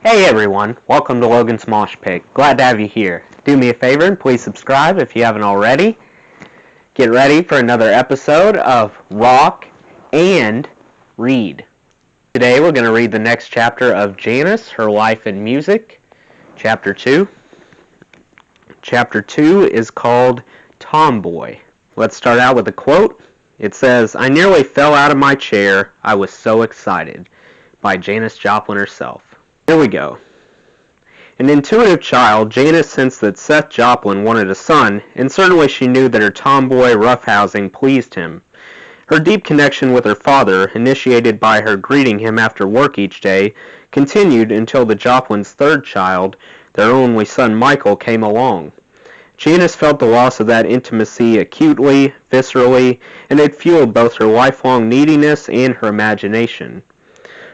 Hey everyone, welcome to Logan's Mosh Pit. Glad to have you here. Do me a favor and please subscribe if you haven't already. Get ready for another episode of Rock and Read. Today we're going to read the next chapter of Janis, Her Life and Music, Chapter 2. Chapter 2 is called Tomboy. Let's start out with a quote. It says, "I nearly fell out of my chair. I was so excited," by Janis Joplin herself. Here we go. An intuitive child, Janis sensed that Seth Joplin wanted a son, and certainly she knew that her tomboy roughhousing pleased him. Her deep connection with her father, initiated by her greeting him after work each day, continued until the Joplins' third child, their only son Michael, came along. Janis felt the loss of that intimacy acutely, viscerally, and it fueled both her lifelong neediness and her imagination.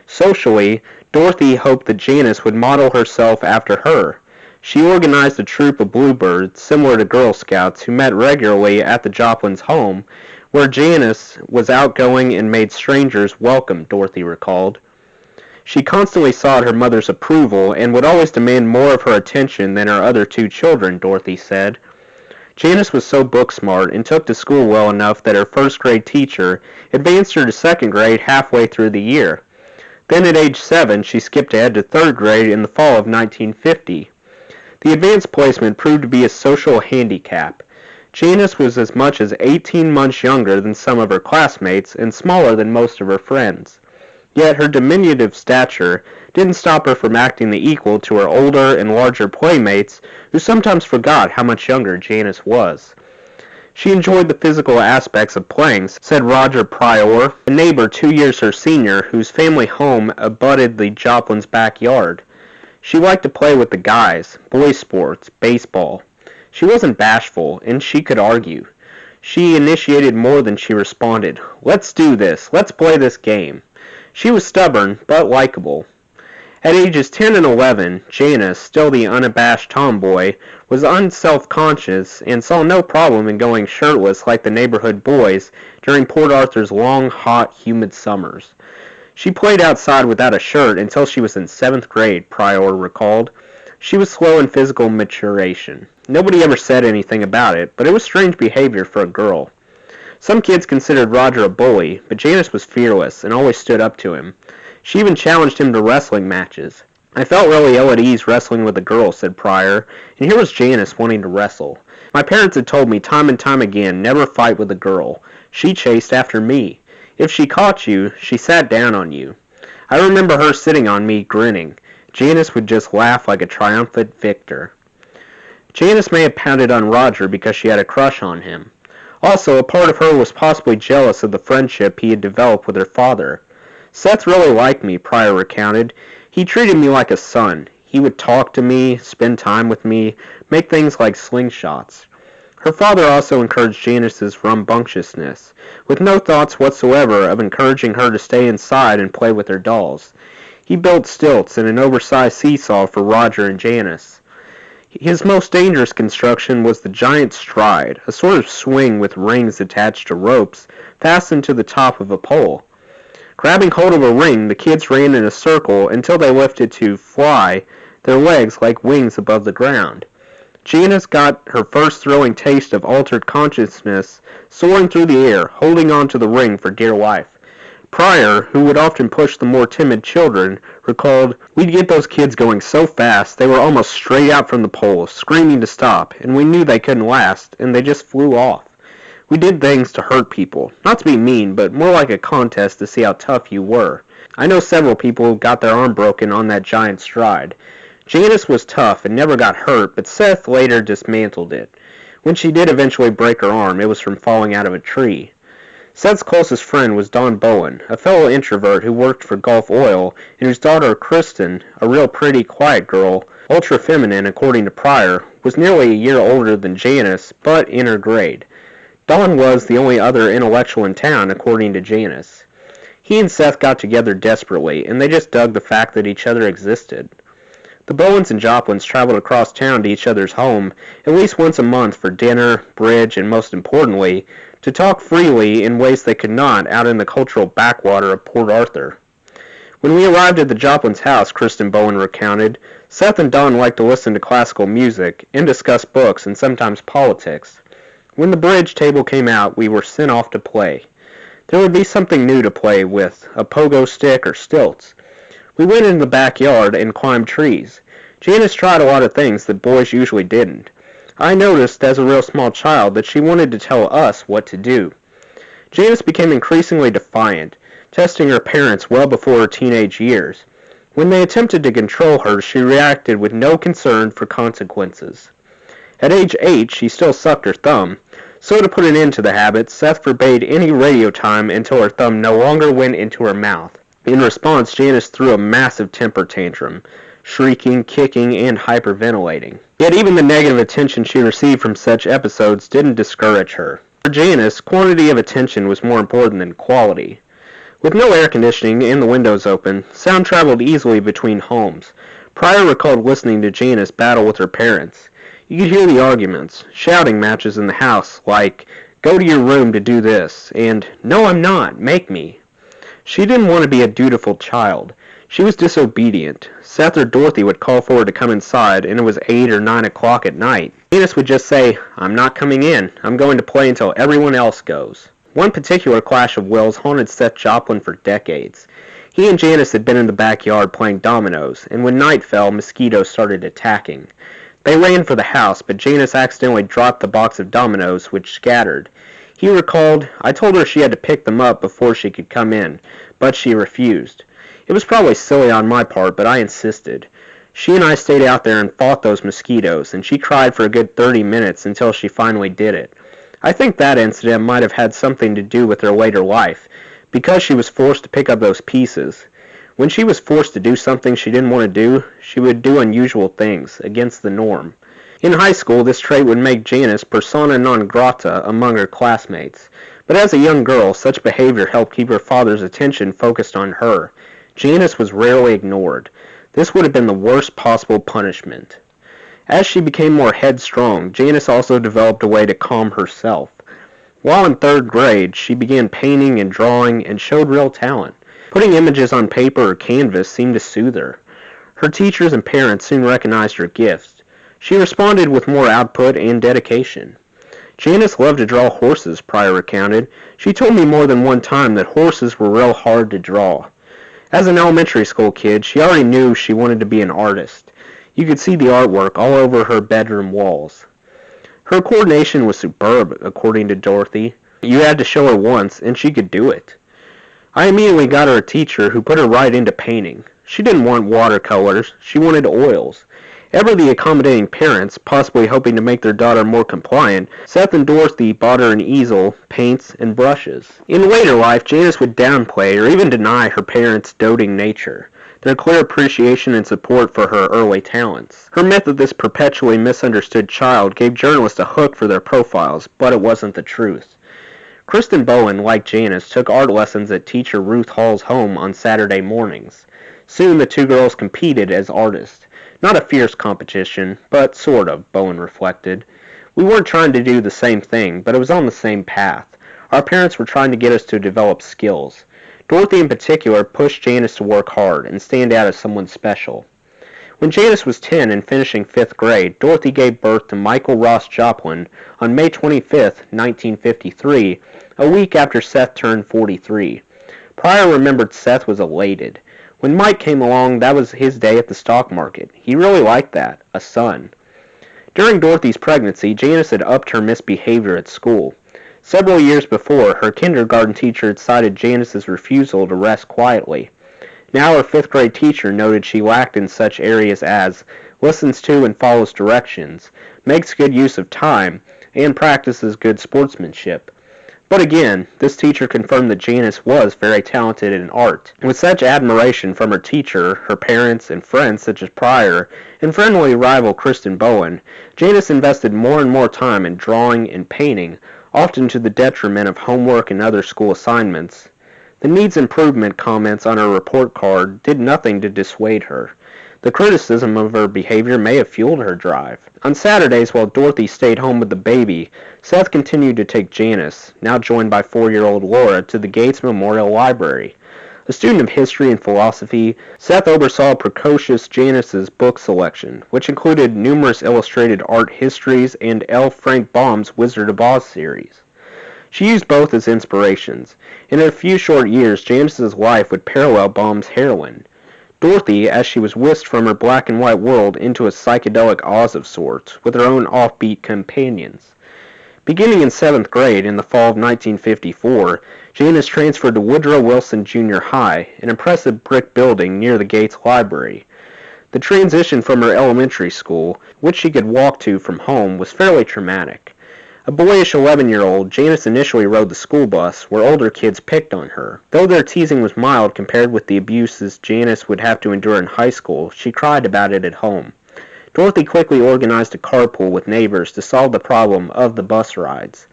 Socially, Dorothy hoped that Janis would model herself after her. She organized a troop of bluebirds, similar to Girl Scouts, who met regularly at the Joplins' home, where Janis was outgoing and made strangers welcome, Dorothy recalled. She constantly sought her mother's approval and would always demand more of her attention than her other two children, Dorothy said. Janis was so book-smart and took to school well enough that her first-grade teacher advanced her to second grade halfway through the year. Then at age 7, she skipped ahead to third grade in the fall of 1950. The advanced placement proved to be a social handicap. Janis was as much as 18 months younger than some of her classmates and smaller than most of her friends. Yet her diminutive stature didn't stop her from acting the equal to her older and larger playmates, who sometimes forgot how much younger Janis was. She enjoyed the physical aspects of playing, said Roger Pryor, a neighbor 2 years her senior, whose family home abutted the Joplins' backyard. She liked to play with the guys, boys' sports, baseball. She wasn't bashful, and she could argue. She initiated more than she responded. "Let's do this. Let's play this game." She was stubborn, but likable. At ages 10 and 11, Janis, still the unabashed tomboy, was unself-conscious and saw no problem in going shirtless like the neighborhood boys during Port Arthur's long, hot, humid summers. She played outside without a shirt until she was in 7th grade, Pryor recalled. She was slow in physical maturation. Nobody ever said anything about it, but it was strange behavior for a girl. Some kids considered Roger a bully, but Janis was fearless and always stood up to him. She even challenged him to wrestling matches. "I felt really ill at ease wrestling with a girl," said Pryor, and here was Janis wanting to wrestle. "My parents had told me time and time again, never fight with a girl. She chased after me. If she caught you, she sat down on you. I remember her sitting on me, grinning. Janis would just laugh like a triumphant victor." Janis may have pounded on Roger because she had a crush on him. Also, a part of her was possibly jealous of the friendship he had developed with her father. "Seth really liked me," Pryor recounted. "He treated me like a son. He would talk to me, spend time with me, make things like slingshots." Her father also encouraged Janis's rambunctiousness, with no thoughts whatsoever of encouraging her to stay inside and play with her dolls. He built stilts and an oversized seesaw for Roger and Janis. His most dangerous construction was the giant stride, a sort of swing with rings attached to ropes fastened to the top of a pole. Grabbing hold of a ring, the kids ran in a circle until they lifted to fly, their legs like wings above the ground. Janis got her first thrilling taste of altered consciousness soaring through the air, holding on to the ring for dear life. Pryor, who would often push the more timid children, recalled, "We'd get those kids going so fast they were almost straight out from the pole, screaming to stop, and we knew they couldn't last, and they just flew off. We did things to hurt people, not to be mean, but more like a contest to see how tough you were. I know several people who got their arm broken on that giant stride. Janis was tough and never got hurt, but Seth later dismantled it. When she did eventually break her arm, it was from falling out of a tree." Seth's closest friend was Don Bowen, a fellow introvert who worked for Gulf Oil, and whose daughter Kristen, a real pretty, quiet girl, ultra-feminine according to Pryor, was nearly a year older than Janis, but in her grade. Don was the only other intellectual in town, according to Janis. He and Seth got together desperately, and they just dug the fact that each other existed. The Bowens and Joplins traveled across town to each other's home at least once a month for dinner, bridge, and most importantly, to talk freely in ways they could not out in the cultural backwater of Port Arthur. When we arrived at the Joplin's house, Kristen Bowen recounted, Seth and Don liked to listen to classical music and discuss books and sometimes politics. When the bridge table came out, we were sent off to play. There would be something new to play with, a pogo stick or stilts. We went in the backyard and climbed trees. Janis tried a lot of things that boys usually didn't. I noticed as a real small child that she wanted to tell us what to do. Janis became increasingly defiant, testing her parents well before her teenage years. When they attempted to control her, she reacted with no concern for consequences. At age 8, she still sucked her thumb, so to put an end to the habit, Seth forbade any radio time until her thumb no longer went into her mouth. In response, Janis threw a massive temper tantrum, shrieking, kicking, and hyperventilating. Yet even the negative attention she received from such episodes didn't discourage her. For Janis, quantity of attention was more important than quality. With no air conditioning and the windows open, sound traveled easily between homes. Pryor recalled listening to Janis battle with her parents. You could hear the arguments, shouting matches in the house, like, "Go to your room to do this," and "No, I'm not, make me." She didn't want to be a dutiful child. She was disobedient. Seth or Dorothy would call for her to come inside, and it was 8 or 9 o'clock at night. Janis would just say, "I'm not coming in. I'm going to play until everyone else goes." One particular clash of wills haunted Seth Joplin for decades. He and Janis had been in the backyard playing dominoes, and when night fell, mosquitoes started attacking. They ran for the house, but Janis accidentally dropped the box of dominoes, which scattered. He recalled, "I told her she had to pick them up before she could come in, but she refused. It was probably silly on my part, but I insisted. She and I stayed out there and fought those mosquitoes, and she cried for a good 30 minutes until she finally did it. I think that incident might have had something to do with her later life, because she was forced to pick up those pieces. When she was forced to do something she didn't want to do, she would do unusual things, against the norm. In high school, this trait would make Janis persona non grata among her classmates, but as a young girl, such behavior helped keep her father's attention focused on her. Janis was rarely ignored. This would have been the worst possible punishment. As she became more headstrong, Janis also developed a way to calm herself. While in 3rd grade, she began painting and drawing and showed real talent. Putting images on paper or canvas seemed to soothe her. Her teachers and parents soon recognized her gifts. She responded with more output and dedication. Janis loved to draw horses, Pryor recounted. She told me more than one time that horses were real hard to draw. As an elementary school kid, she already knew she wanted to be an artist. You could see the artwork all over her bedroom walls. Her coordination was superb, according to Dorothy. You had to show her once, and she could do it. I immediately got her a teacher who put her right into painting. She didn't want watercolors. She wanted oils. Ever the accommodating parents, possibly hoping to make their daughter more compliant, Seth and Dorothy bought her an easel, paints, and brushes. In later life, Janis would downplay or even deny her parents' doting nature, their clear appreciation and support for her early talents. Her myth of this perpetually misunderstood child gave journalists a hook for their profiles, but it wasn't the truth. Kristen Bowen, like Janis, took art lessons at teacher Ruth Hall's home on Saturday mornings. Soon the two girls competed as artists. Not a fierce competition, but sort of, Bowen reflected. We weren't trying to do the same thing, but it was on the same path. Our parents were trying to get us to develop skills. Dorothy in particular pushed Janis to work hard and stand out as someone special. When Janis was 10 and finishing 5th grade, Dorothy gave birth to Michael Ross Joplin on May 25, 1953, a week after Seth turned 43. Pryor remembered Seth was elated. When Mike came along, that was his day at the stock market. He really liked that, a son. During Dorothy's pregnancy, Janis had upped her misbehavior at school. Several years before, her kindergarten teacher had cited Janis's refusal to rest quietly. Now her 5th grade teacher noted she lacked in such areas as listens to and follows directions, makes good use of time, and practices good sportsmanship. But again, this teacher confirmed that Janis was very talented in art. With such admiration from her teacher, her parents, and friends such as Pryor, and friendly rival Kristen Bowen, Janis invested more and more time in drawing and painting, often to the detriment of homework and other school assignments. The needs improvement comments on her report card did nothing to dissuade her. The criticism of her behavior may have fueled her drive. On Saturdays, while Dorothy stayed home with the baby, Seth continued to take Janis, now joined by 4-year-old Laura, to the Gates Memorial Library. A student of history and philosophy, Seth oversaw precocious Janis's book selection, which included numerous illustrated art histories and L. Frank Baum's Wizard of Oz series. She used both as inspirations. In a few short years, Janis's life would parallel Baum's heroine, Dorothy, as she was whisked from her black and white world into a psychedelic Oz of sorts, with her own offbeat companions. Beginning in 7th grade in the fall of 1954, Janis transferred to Woodrow Wilson Junior High, an impressive brick building near the Gates Library. The transition from her elementary school, which she could walk to from home, was fairly traumatic. A boyish 11-year-old, Janis initially rode the school bus, where older kids picked on her. Though their teasing was mild compared with the abuses Janis would have to endure in high school, she cried about it at home. Dorothy quickly organized a carpool with neighbors to solve the problem of the bus rides.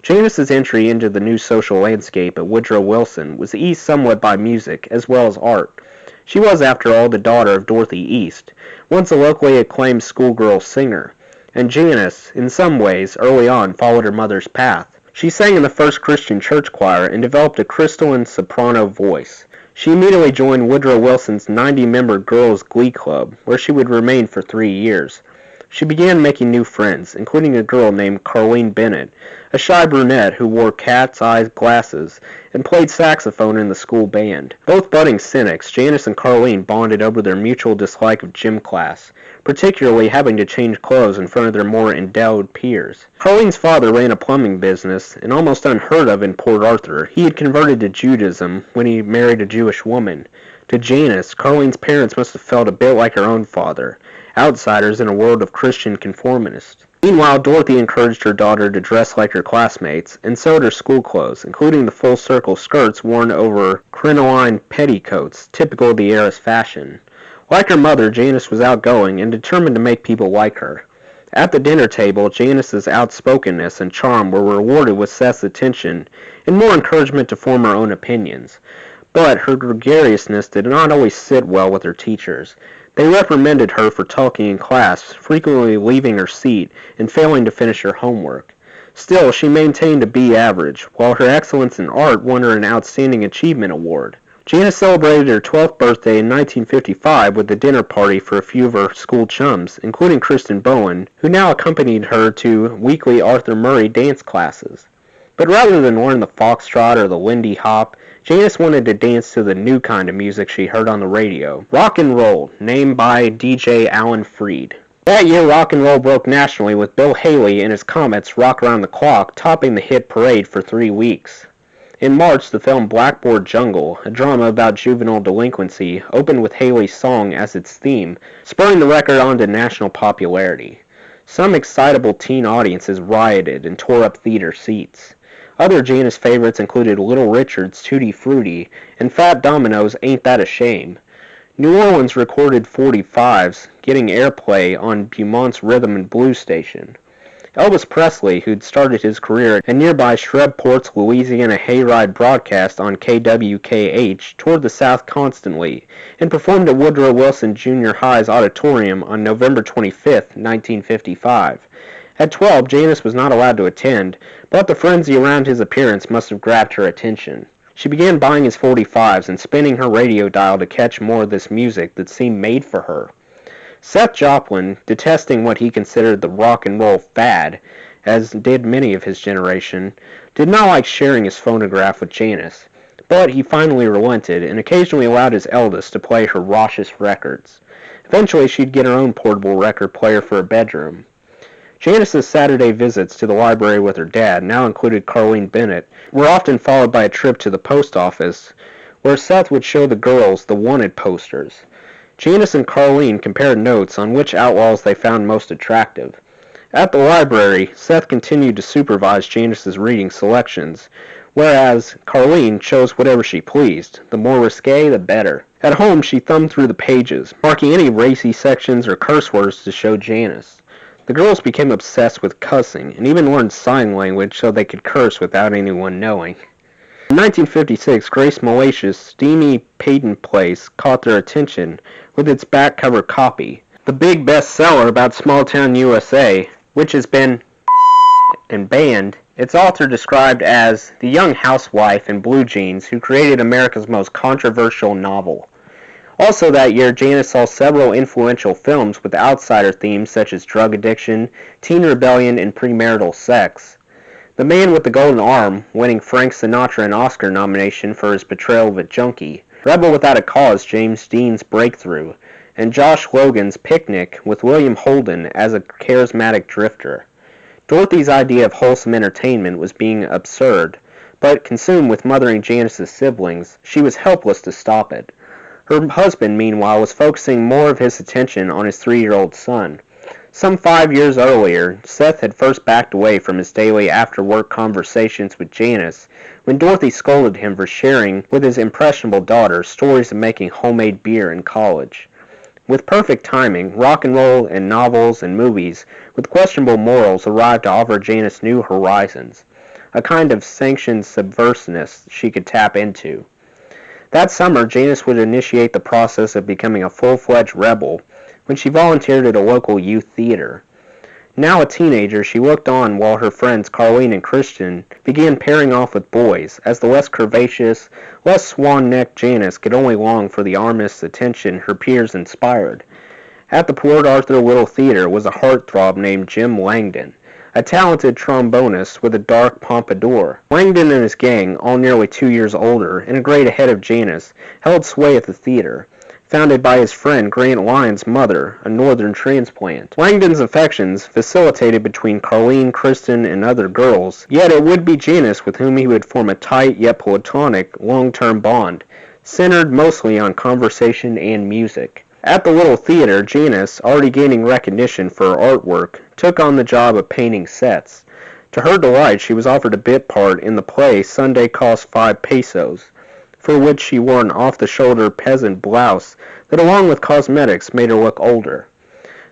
Janis's entry into the new social landscape at Woodrow Wilson was eased somewhat by music as well as art. She was, after all, the daughter of Dorothy East, once a locally acclaimed schoolgirl singer, and Janis, in some ways, early on, followed her mother's path. She sang in the First Christian Church Choir and developed a crystalline soprano voice. She immediately joined Woodrow Wilson's 90-member Girls' Glee Club, where she would remain for 3 years. She began making new friends, including a girl named Carleen Bennett, a shy brunette who wore cat's-eye glasses and played saxophone in the school band. Both budding cynics, Janis and Carleen bonded over their mutual dislike of gym class, particularly having to change clothes in front of their more endowed peers. Carleen's father ran a plumbing business, and almost unheard of in Port Arthur, he had converted to Judaism when he married a Jewish woman. To Janis, Carleen's parents must have felt a bit like her own father, outsiders in a world of Christian conformists. Meanwhile, Dorothy encouraged her daughter to dress like her classmates, and sewed her school clothes, including the full-circle skirts worn over crinoline petticoats, typical of the era's fashion. Like her mother, Janis was outgoing and determined to make people like her. At the dinner table, Janis's outspokenness and charm were rewarded with Seth's attention and more encouragement to form her own opinions. But her gregariousness did not always sit well with her teachers. They reprimanded her for talking in class, frequently leaving her seat and failing to finish her homework. Still, she maintained a B average, while her excellence in art won her an Outstanding Achievement Award. Janis celebrated her 12th birthday in 1955 with a dinner party for a few of her school chums, including Kristen Bowen, who now accompanied her to weekly Arthur Murray dance classes. But rather than learn the foxtrot or the Lindy Hop, Janis wanted to dance to the new kind of music she heard on the radio, rock and roll, named by DJ Alan Freed. That year, rock and roll broke nationally with Bill Haley and his Comets' Rock Around the Clock topping the hit parade for 3 weeks. In March, the film Blackboard Jungle, a drama about juvenile delinquency, opened with Haley's song as its theme, spurring the record on to national popularity. Some excitable teen audiences rioted and tore up theater seats. Other Janis favorites included Little Richard's Tutti Frutti and Fat Domino's Ain't That a Shame. New Orleans recorded 45s, getting airplay on Beaumont's Rhythm and Blues station. Elvis Presley, who'd started his career at nearby Shreveport's Louisiana Hayride broadcast on KWKH, toured the South constantly and performed at Woodrow Wilson Junior High's auditorium on November 25, 1955. At 12, Janis was not allowed to attend, but the frenzy around his appearance must have grabbed her attention. She began buying his 45s and spinning her radio dial to catch more of this music that seemed made for her. Seth Joplin, detesting what he considered the rock and roll fad, as did many of his generation, did not like sharing his phonograph with Janis, but he finally relented and occasionally allowed his eldest to play her raucous records. Eventually she'd get her own portable record player for her bedroom. Janis's Saturday visits to the library with her dad, now included Carleen Bennett, were often followed by a trip to the post office, where Seth would show the girls the wanted posters. Janis and Carleen compared notes on which outlaws they found most attractive. At the library, Seth continued to supervise Janis's reading selections, whereas Carleen chose whatever she pleased. The more risque, the better. At home, she thumbed through the pages, marking any racy sections or curse words to show Janis. The girls became obsessed with cussing, and even learned sign language so they could curse without anyone knowing. In 1956, Grace Malach's steamy Peyton Place caught their attention with its back cover copy, the big bestseller about small-town USA, which has been and banned Its author described as the young housewife in blue jeans who created America's most controversial novel. Also that year, Janis saw several influential films with outsider themes such as drug addiction, teen rebellion, and premarital sex. The Man with the Golden Arm, winning Frank Sinatra an Oscar nomination for his portrayal of a junkie, Rebel Without a Cause, James Dean's breakthrough, and Josh Logan's Picnic with William Holden as a charismatic drifter. Dorothy's idea of wholesome entertainment was being absurd, but consumed with mothering Janis's siblings, she was helpless to stop it. Her husband, meanwhile, was focusing more of his attention on his 3-year-old son. Some 5 years earlier, Seth had first backed away from his daily after-work conversations with Janis when Dorothy scolded him for sharing with his impressionable daughter stories of making homemade beer in college. With perfect timing, rock and roll and novels and movies with questionable morals arrived to offer Janis new horizons, a kind of sanctioned subversiveness she could tap into. That summer, Janis would initiate the process of becoming a full-fledged rebel when she volunteered at a local youth theater. Now a teenager, she looked on while her friends Carlene and Christian began pairing off with boys, as the less curvaceous, less swan-necked Janis could only long for the armist's attention her peers inspired. At the Port Arthur Little Theater was a heartthrob named Jim Langdon, a talented trombonist with a dark pompadour. Langdon and his gang, all nearly 2 years older and a grade ahead of Janis, held sway at the theater, founded by his friend Grant Lyon's mother, a northern transplant. Langdon's affections facilitated between Carlene, Kristen, and other girls, yet it would be Janis with whom he would form a tight yet platonic long-term bond, centered mostly on conversation and music. At the Little Theater, Janis, already gaining recognition for her artwork, took on the job of painting sets. To her delight, she was offered a bit part in the play Sunday Cost 5 Pesos, for which she wore an off-the-shoulder peasant blouse that, along with cosmetics, made her look older.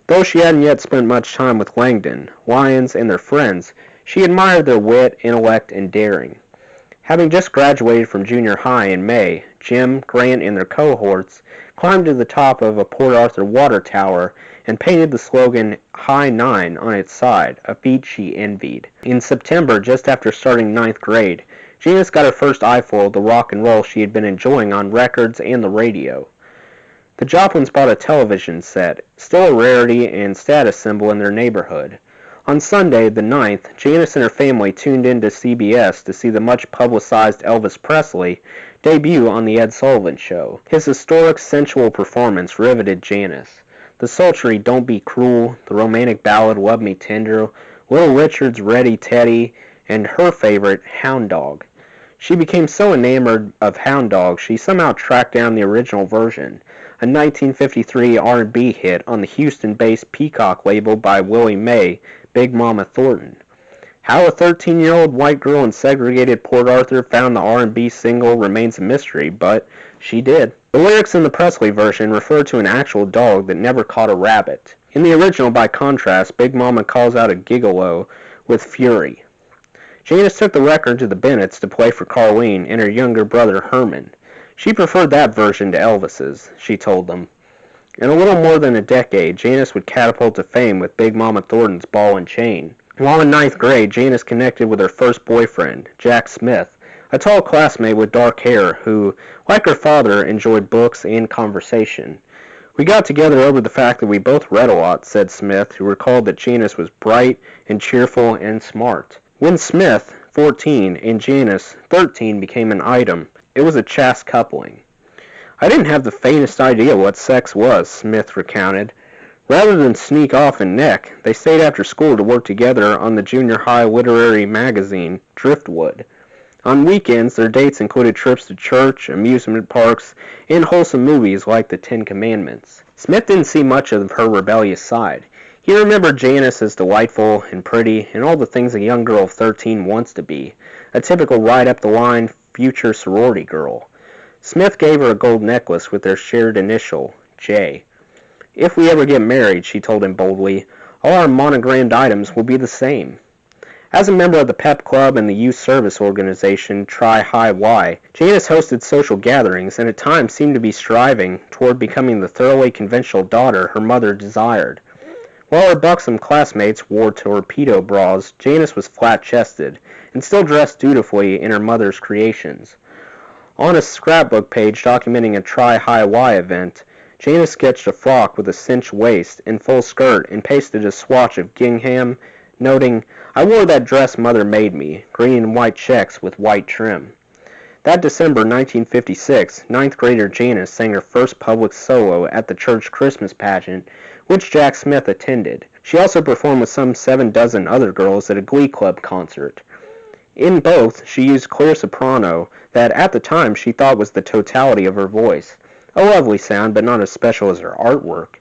Though she hadn't yet spent much time with Langdon, Lyons, and their friends, she admired their wit, intellect, and daring. Having just graduated from junior high in May, Jim, Grant, and their cohorts climbed to the top of a Port Arthur water tower and painted the slogan High 9 on its side, a feat she envied. In September, just after starting 9th grade, Janis got her first eyeful of the rock and roll she had been enjoying on records and the radio. The Joplins bought a television set, still a rarity and status symbol in their neighborhood. On Sunday, the 9th, Janis and her family tuned in to CBS to see the much-publicized Elvis Presley debut on The Ed Sullivan Show. His historic, sensual performance riveted Janis. The sultry Don't Be Cruel, the romantic ballad Love Me Tender, Little Richard's Ready Teddy, and her favorite, Hound Dog. She became so enamored of Hound Dog she somehow tracked down the original version, a 1953 R&B hit on the Houston-based Peacock label by Willie Mae, Big Mama Thornton. How a 13-year-old white girl in segregated Port Arthur found the R&B single remains a mystery, but she did. The lyrics in the Presley version refer to an actual dog that never caught a rabbit. In the original, by contrast, Big Mama calls out a gigolo with fury. Janis took the record to the Bennetts to play for Carlene and her younger brother Herman. She preferred that version to Elvis's, she told them. In a little more than a decade, Janis would catapult to fame with Big Mama Thornton's Ball and Chain. While in 9th grade, Janis connected with her first boyfriend, Jack Smith, a tall classmate with dark hair who, like her father, enjoyed books and conversation. We got together over the fact that we both read a lot, said Smith, who recalled that Janis was bright and cheerful and smart. When Smith, 14, and Janis, 13, became an item, it was a chaste coupling. I didn't have the faintest idea what sex was, Smith recounted. Rather than sneak off and neck, they stayed after school to work together on the junior high literary magazine, Driftwood. On weekends, their dates included trips to church, amusement parks, and wholesome movies like The Ten Commandments. Smith didn't see much of her rebellious side. He remembered Janis as delightful and pretty and all the things a young girl of 13 wants to be, a typical right-up-the-line future sorority girl. Smith gave her a gold necklace with their shared initial, J. If we ever get married, she told him boldly, all our monogrammed items will be the same. As a member of the Pep Club and the youth service organization Tri-Hi-Y, Janis hosted social gatherings and at times seemed to be striving toward becoming the thoroughly conventional daughter her mother desired. While her buxom classmates wore torpedo bras, Janis was flat-chested and still dressed dutifully in her mother's creations. On a scrapbook page documenting a Tri-High-Y event, Janis sketched a frock with a cinched waist and full skirt and pasted a swatch of gingham, noting, "I wore that dress mother made me, green and white checks with white trim." That December 1956, ninth grader Janis sang her first public solo at the church Christmas pageant, which Jack Smith attended. She also performed with some 7 dozen other girls at a glee club concert. In both, she used clear soprano that at the time she thought was the totality of her voice. A lovely sound, but not as special as her artwork.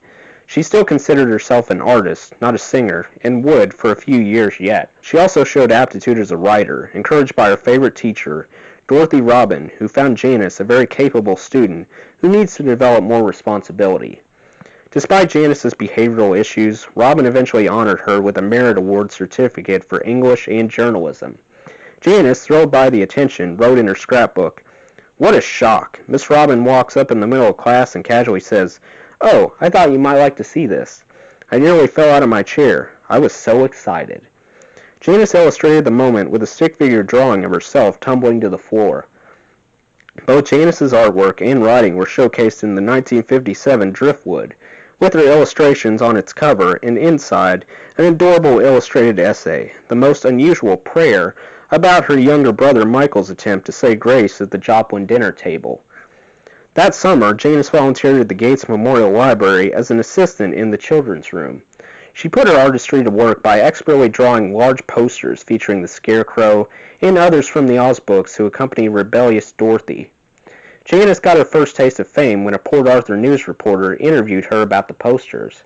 She still considered herself an artist, not a singer, and would for a few years yet. She also showed aptitude as a writer, encouraged by her favorite teacher, Dorothy Robin, who found Janis a very capable student who needs to develop more responsibility. Despite Janis's behavioral issues, Robin eventually honored her with a Merit Award certificate for English and journalism. Janis, thrilled by the attention, wrote in her scrapbook, "What a shock! Miss Robin walks up in the middle of class and casually says, 'Oh, I thought you might like to see this.' I nearly fell out of my chair. I was so excited." Janis illustrated the moment with a stick figure drawing of herself tumbling to the floor. Both Janis's artwork and writing were showcased in the 1957 Driftwood, with her illustrations on its cover and inside an adorable illustrated essay, The Most Unusual Prayer, about her younger brother Michael's attempt to say grace at the Joplin dinner table. That summer, Janis volunteered at the Gates Memorial Library as an assistant in the children's room. She put her artistry to work by expertly drawing large posters featuring the Scarecrow and others from the Oz books who accompany rebellious Dorothy. Janis got her first taste of fame when a Port Arthur news reporter interviewed her about the posters.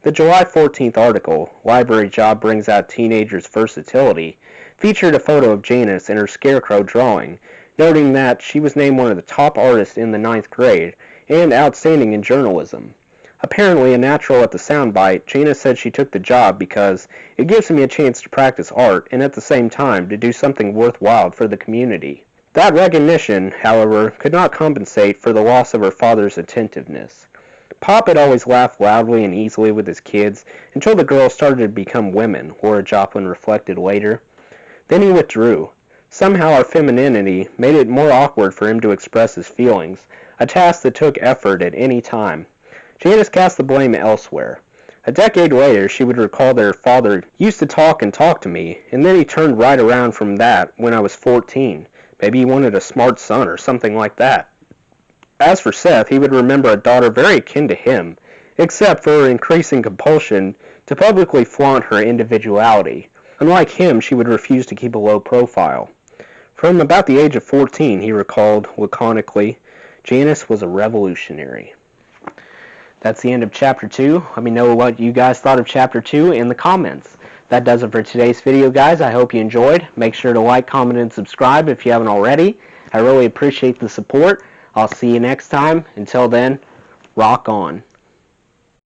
The July 14th article, "Library Job Brings Out Teenagers' Versatility," featured a photo of Janis and her Scarecrow drawing, noting that she was named one of the top artists in the 9th grade and outstanding in journalism. Apparently a natural at the soundbite, Janis said she took the job because it gives me a chance to practice art and at the same time to do something worthwhile for the community. That recognition, however, could not compensate for the loss of her father's attentiveness. Pop had always laughed loudly and easily with his kids until the girls started to become women, Laura Joplin reflected later. Then he withdrew. Somehow our femininity made it more awkward for him to express his feelings, a task that took effort at any time. Janis cast the blame elsewhere. A decade later, she would recall that her father used to talk to me, and then he turned right around from that when I was 14. Maybe he wanted a smart son or something like that. As for Seth, he would remember a daughter very akin to him, except for her increasing compulsion to publicly flaunt her individuality. Unlike him, she would refuse to keep a low profile. From about the age of 14, he recalled laconically, Janis was a revolutionary. That's the end of Chapter 2. Let me know what you guys thought of Chapter 2 in the comments. That does it for today's video, guys. I hope you enjoyed. Make sure to like, comment, and subscribe if you haven't already. I really appreciate the support. I'll see you next time. Until then, rock on.